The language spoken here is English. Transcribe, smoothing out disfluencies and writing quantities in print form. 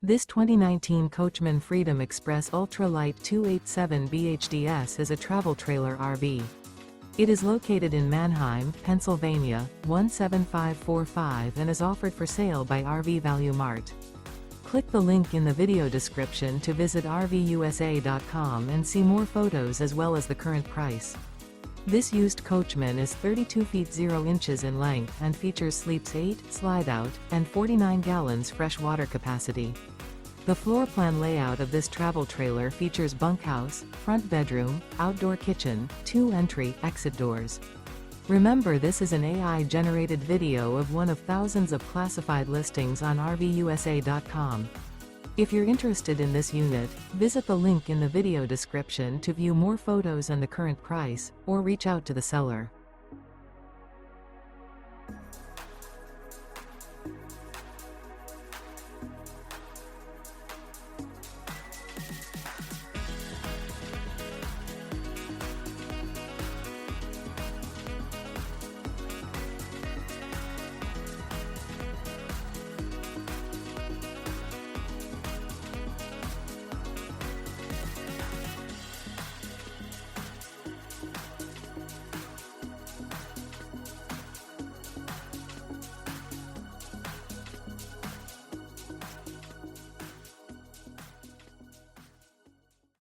This 2019 Coachmen Freedom Express Ultra Lite 287 BHDS is a travel trailer RV. It is located in Manheim, Pennsylvania, 17545 and is offered for sale by RV Value Mart. Click the link in the video description to visit RVUSA.com and see more photos as well as the current price. This used coachman is 32 feet 0 inches in length and features sleeps 8, Slideout, and 49 gallons fresh water capacity. The floor plan layout of this travel trailer features bunkhouse, front bedroom, outdoor kitchen, 2 entry/exit doors. Remember, this is an AI-generated video of one of thousands of classified listings on RVUSA.com. If you're interested in this unit, visit the link in the video description to view more photos and the current price, or reach out to the seller.